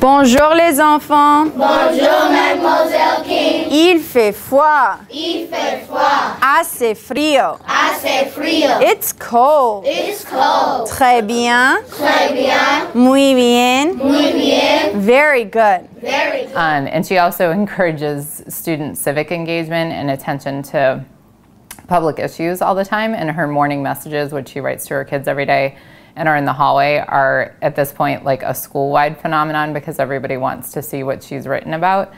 Bonjour les enfants. Bonjour Mademoiselle King. Il fait froid. Il fait froid. Assez frío. Assez frío. It's cold. It's cold. Très bien. Très bien. Muy bien. Muy bien. Very good. Very good. And she also encourages student civic engagement and attention to public issues all the time. And her morning messages, which she writes to her kids every day and are in the hallway, are at this point like a school-wide phenomenon because everybody wants to see what she's written about.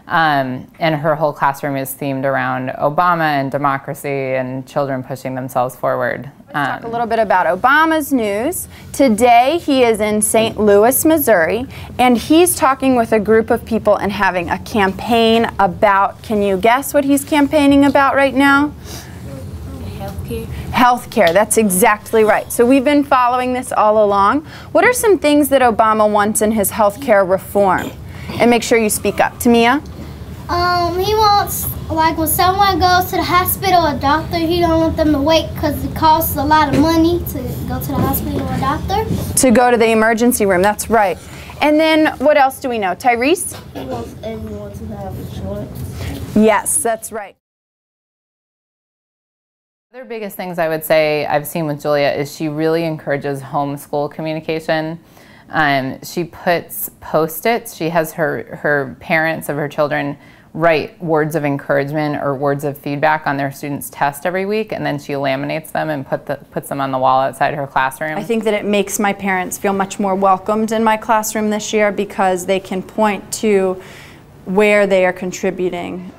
And her whole classroom is themed around Obama and democracy and children pushing themselves forward. Let's talk a little bit about Obama's news. Today he is in St. Louis, Missouri, and he's talking with a group of people and having a campaign about, can you guess what he's campaigning about right now? Healthcare. Healthcare, that's exactly right. So we've been following this all along. What are some things that Obama wants in his healthcare reform? And make sure you speak up. Tamia? He wants, like when someone goes to the hospital or doctor, he don't want them to wait because it costs a lot of money to go to the hospital or doctor. To go to the emergency room, that's right. And then what else do we know? Tyrese? He wants everyone to have insurance. Yes, that's right. Other biggest things I would say I've seen with Julia is she really encourages homeschool communication. She puts Post-its. She has her parents of her children write words of encouragement or words of feedback on their students' test every week, and then she laminates them and puts them on the wall outside her classroom. I think that it makes my parents feel much more welcomed in my classroom this year because they can point to where they are contributing.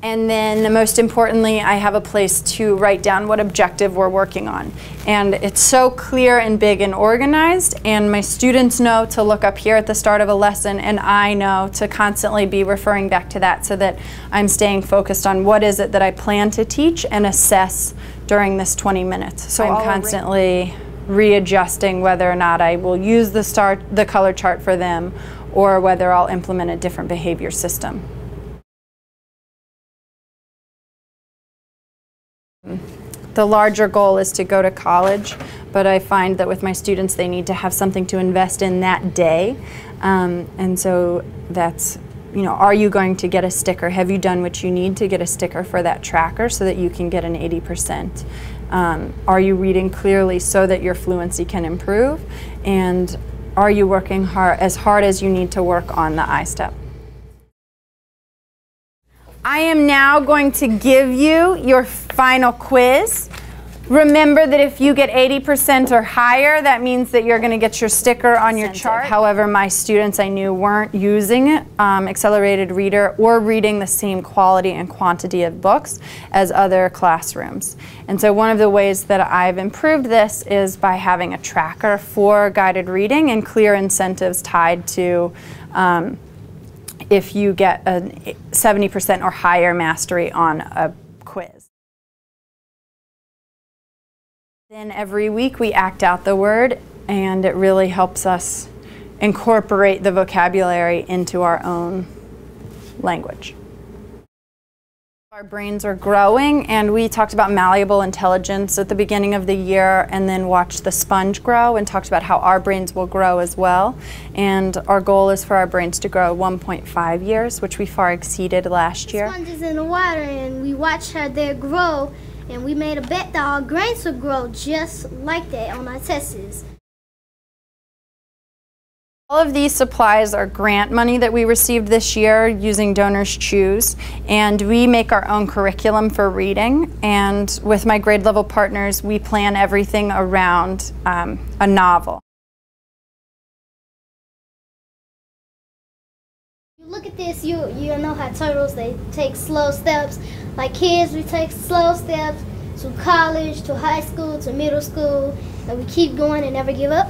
And then most importantly, I have a place to write down what objective we're working on. And it's so clear and big and organized, and my students know to look up here at the start of a lesson, and I know to constantly be referring back to that so that I'm staying focused on what is it that I plan to teach and assess during this 20 minutes. So I'm constantly readjusting whether or not I will use the color chart for them or whether I'll implement a different behavior system. The larger goal is to go to college, but I find that with my students they need to have something to invest in that day. And so that's, you know, are you going to get a sticker? Have you done what you need to get a sticker for that tracker so that you can get an 80%? Are you reading clearly so that your fluency can improve? And are you working hard as you need to work on the I-STEP? I am now going to give you your final quiz. Remember that if you get 80% or higher, that means that you're going to get your sticker on your chart. However, my students I knew weren't using it, Accelerated Reader, or reading the same quality and quantity of books as other classrooms. And so one of the ways that I've improved this is by having a tracker for guided reading and clear incentives tied to if you get a 70% or higher mastery on a quiz. Then every week we act out the word, and it really helps us incorporate the vocabulary into our own language. Our brains are growing, and we talked about malleable intelligence at the beginning of the year and then watched the sponge grow and talked about how our brains will grow as well. And our goal is for our brains to grow 1.5 years, which we far exceeded last year. Sponges in the water, and we watched how they grow, and we made a bet that our brains would grow just like that on our tests. All of these supplies are grant money that we received this year using Donors Choose, and we make our own curriculum for reading, and with my grade level partners we plan everything around a novel. You look at this, you know how turtles, they take slow steps. Like kids, we take slow steps to college, to high school, to middle school, and we keep going and never give up.